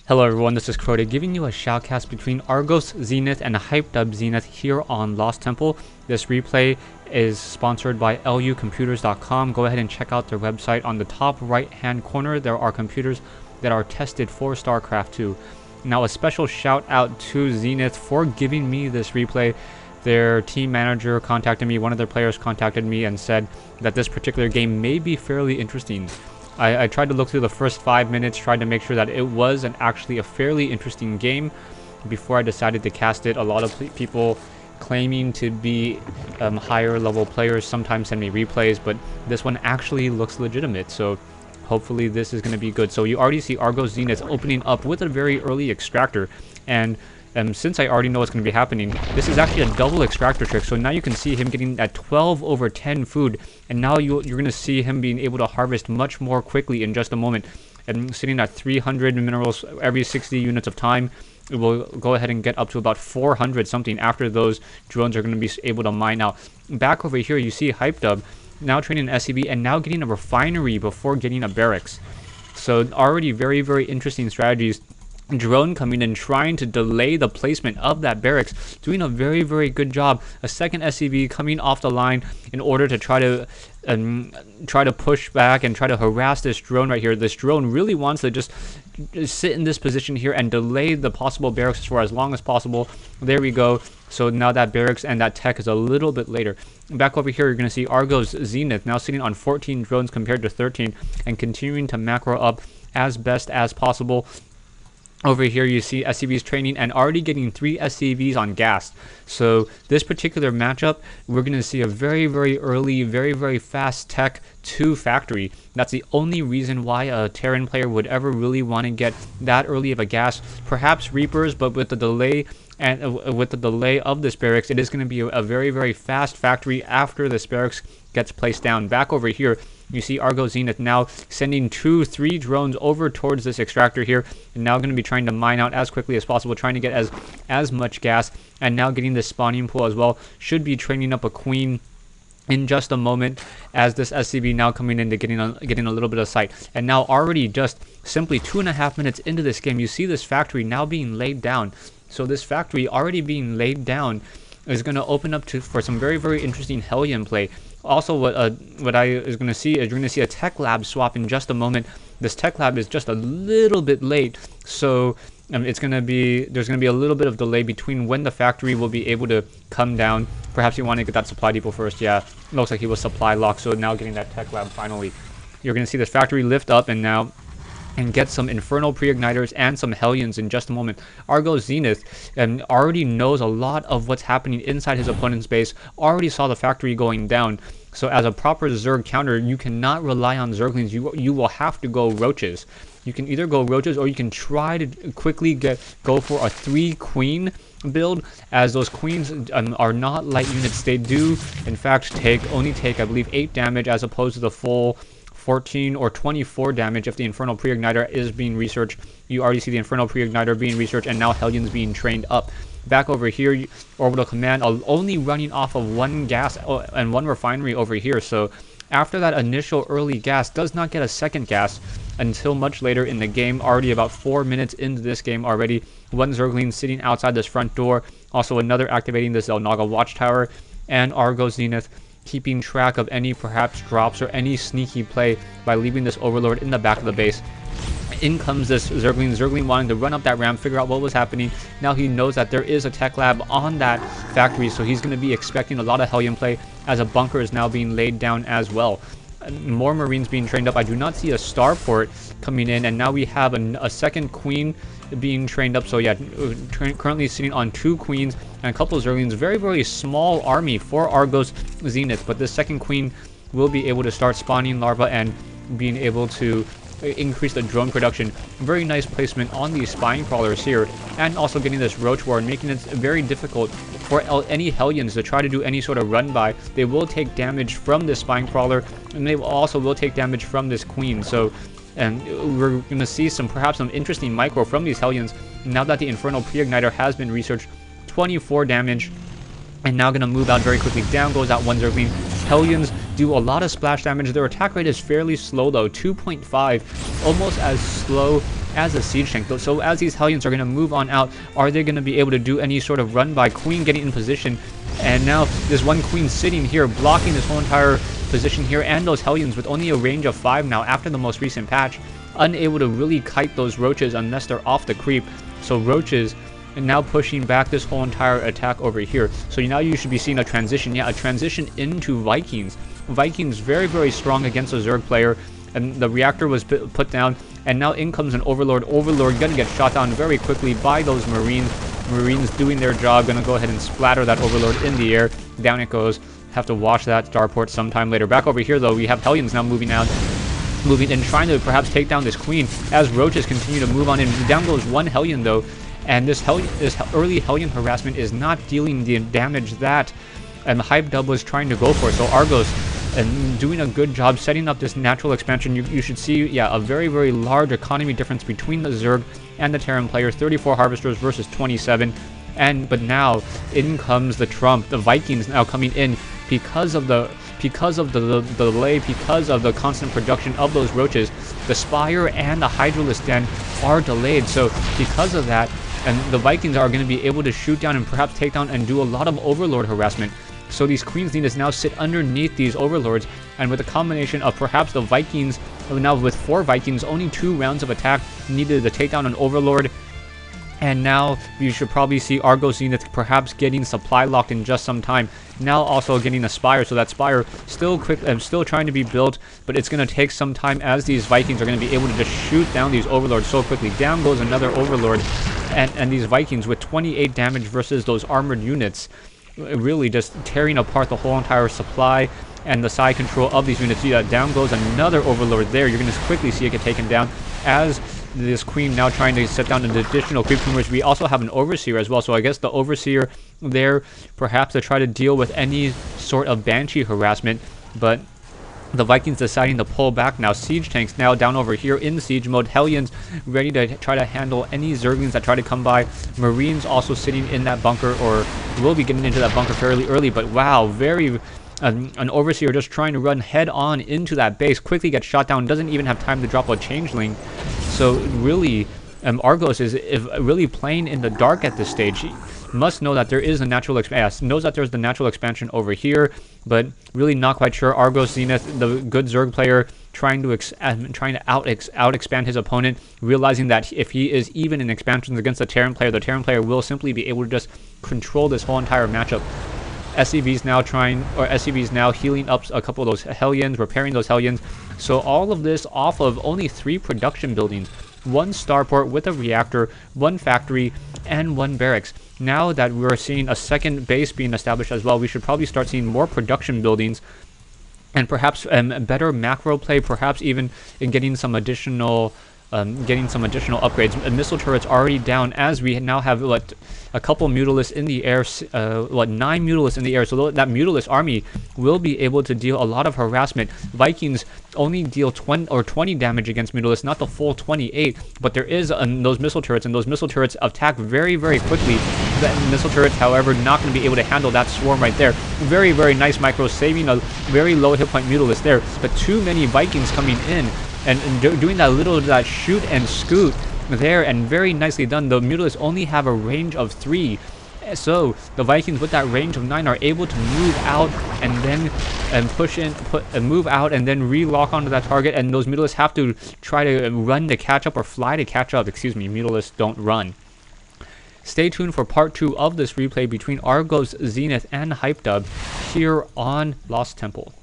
Hello everyone, this is Crota giving you a shoutcast between ArgOs Zenith and Hypdub Zenith here on Lost Temple. This replay is sponsored by lucomputers.com. Go ahead and check out their website. On the top right hand corner there are computers that are tested for StarCraft 2. Now a special shout out to Zenith for giving me this replay. Their team manager contacted me, one of their players contacted me and said that this particular game may be fairly interesting. I tried to look through the first 5 minutes, tried to make sure that it was actually a fairly interesting game before I decided to cast it. A lot of people claiming to be higher level players sometimes send me replays, but this one actually looks legitimate, so hopefully this is going to be good. So you already see ArgOs Zenith opening up with a very early extractor, and since I already know what's going to be happening, this is actually a double extractor trick. So now you can see him getting that 12/10 food, and now you're going to see him being able to harvest much more quickly in just a moment. And sitting at 300 minerals every 60 units of time, it will go ahead and get up to about 400 something after those drones are going to be able to mine out. Back over here, you see Hypdub now training an SCV and now getting a refinery before getting a barracks. So already very, very interesting strategies. Drone coming in, trying to delay the placement of that barracks, doing a very, very good job. A second SCV coming off the line in order to try to push back and try to harass this drone right here. This drone really wants to just sit in this position here and delay the possible barracks for as long as possible. There we go. So now that barracks and that tech is a little bit later. Back over here, you're going to see ArgOs Zenith now sitting on 14 drones compared to 13 and continuing to macro up as best as possible. Over here you see SCVs training and already getting 3 SCVs on gas. So this particular matchup, we're going to see a very, very early, very, very fast tech to factory. That's the only reason why a Terran player would ever really want to get that early of a gas. Perhaps Reapers, but with the delay of this barracks, it is going to be a very, very fast factory after this barracks gets placed down. Back over here, you see ArgOs Zenith now sending 2-3 drones over towards this extractor here, and now going to be trying to mine out as quickly as possible, trying to get as much gas, and now getting this spawning pool as well. Should be training up a queen in just a moment, as this SCV now coming in to getting a little bit of sight. And now already just simply 2.5 minutes into this game, you see this factory now being laid down. So this factory already being laid down is going to open up for some very, very interesting Hellion play. Also, what I is going to see is you're going to see a tech lab swap in just a moment. This tech lab is just a little bit late, so there's going to be a little bit of delay between when the factory will be able to come down. Perhaps you want to get that supply depot first. Yeah, looks like he was supply locked, so now getting that tech lab finally. You're going to see this factory lift up and get some Infernal Pre-Igniters and some Hellions in just a moment. ArgOs Zenith already knows a lot of what's happening inside his opponent's base, already saw the factory going down. So as a proper Zerg counter, you cannot rely on Zerglings. You will have to go Roaches. You can either go Roaches or you can try to quickly go for a 3 Queen build, as those Queens are not light units. They do, in fact, only take I believe 8 damage as opposed to the full 14 or 24 damage if the Infernal Pre-Igniter is being researched. You already see the Infernal Pre-Igniter being researched, and now Hellions being trained up. Back over here, Orbital Command only running off of 1 gas and 1 refinery over here. So after that initial early gas, does not get a second gas until much later in the game. Already about 4 minutes into this game already. 1 Zergling sitting outside this front door. Also another activating this Zelnaga Watchtower, and ArgOs Zenith keeping track of any perhaps drops or any sneaky play by leaving this Overlord in the back of the base. In comes this Zergling wanting to run up that ramp, figure out what was happening. Now he knows that there is a tech lab on that factory, so he's going to be expecting a lot of Hellion play, as a bunker is now being laid down as well. More Marines being trained up. I do not see a starport coming in, and now we have a second Queen being trained up. So yeah, currently sitting on 2 Queens and a couple of Zerglings. Very, very small army for ArgOs Zenith, but this second Queen will be able to start spawning larvae and being able to increase the drone production. Very nice placement on these spying crawlers here, and also getting this roach war and making it very difficult for any Hellions to try to do any sort of run by. They will take damage from this spying crawler, and they also will take damage from this Queen. So we're going to see perhaps some interesting micro from these Hellions now that the Infernal Pre-Igniter has been researched. 24 damage, and now going to move out very quickly. Down goes that 1 Zergling. Hellions do a lot of splash damage. Their attack rate is fairly slow though, 2.5, almost as slow as a siege tank. So as these Hellions are going to move on out, are they going to be able to do any sort of run by? Queen getting in position, and now this one Queen sitting here blocking this whole entire position here, and those Hellions with only a range of 5 now after the most recent patch, unable to really kite those roaches unless they're off the creep. So roaches and now pushing back this whole entire attack over here. So now you should be seeing a transition, a transition into Vikings. Vikings very strong against a Zerg player, and the reactor was put down, and now in comes an Overlord. Overlord gonna get shot down very quickly by those Marines. Marines doing their job, gonna go ahead and splatter that Overlord in the air. Down it goes. Have to watch that starport sometime later. Back over here though, we have Hellions now moving in, trying to perhaps take down this Queen as roaches continue to move on in. Down goes one Hellion though, and this early Hellion harassment is not dealing the damage that Hypdub was trying to go for. So ArgOs doing a good job setting up this natural expansion. You should see, a very large economy difference between the Zerg and the Terran players. 34 Harvesters versus 27. But now in comes the Trump. The Vikings now coming in because of the delay, because of the constant production of those roaches. The Spire and the Hydralisk Den are delayed. So because of that, and the Vikings are going to be able to shoot down and perhaps take down and do a lot of Overlord harassment. So these Queens need to now sit underneath these Overlords, and with a combination of perhaps the Vikings, now with 4 Vikings, only 2 rounds of attack needed to take down an Overlord. And now you should probably see ArgOs Zenith perhaps getting supply locked in just some time. Now also getting a Spire, so that Spire still still trying to be built, but it's going to take some time as these Vikings are going to be able to just shoot down these Overlords so quickly. Down goes another Overlord, and these Vikings with 28 damage versus those armored units, really just tearing apart the whole entire supply and the side control of these units. Down goes another Overlord there. You're going to quickly see it get taken down as this Queen now trying to set down an additional creep tumors. We also have an Overseer as well, so I guess the Overseer there perhaps to try to deal with any sort of Banshee harassment, but the Vikings deciding to pull back now. Siege tanks now down over here in siege mode. Hellions ready to try to handle any Zerglings that try to come by. Marines also sitting in that bunker, or will be getting into that bunker fairly early, but wow, an Overseer just trying to run head on into that base, quickly gets shot down, doesn't even have time to drop a Changeling. So really, ArgOs is really playing in the dark at this stage. He must know that there is a natural knows that there's the natural expansion over here, but really not quite sure. ArgOs Zenith, the good Zerg player, trying to out expand his opponent, realizing that if he is even in expansions against the Terran player will simply be able to just control this whole entire matchup. SCV's now healing up a couple of those Hellions, repairing those Hellions. So all of this off of only 3 production buildings, 1 starport with a reactor, 1 factory, and 1 barracks. Now that we're seeing a second base being established as well, we should probably start seeing more production buildings, and perhaps better macro play, perhaps even in getting some additional upgrades. Missile turrets already down, as we now have a couple Mutalisks in the air, 9 Mutalisks in the air. So that Mutalisk army will be able to deal a lot of harassment. Vikings only deal 20 damage against Mutalisks, not the full 28, but there is those missile turrets, and those missile turrets attack very quickly. The missile turrets, however, not going to be able to handle that swarm right there. Very nice micro, saving a very low hit point Mutalisk there, but too many Vikings coming in and doing that shoot and scoot there, and very nicely done. The Mutalisks only have a range of 3, so the Vikings with that range of 9 are able to move out and then move out and then re-lock onto that target, and those Mutalisks have to try to run to catch up, or fly to catch up. Excuse me, Mutalisks don't run. Stay tuned for part 2 of this replay between ArgOs Zenith and Hypdub here on Lost Temple.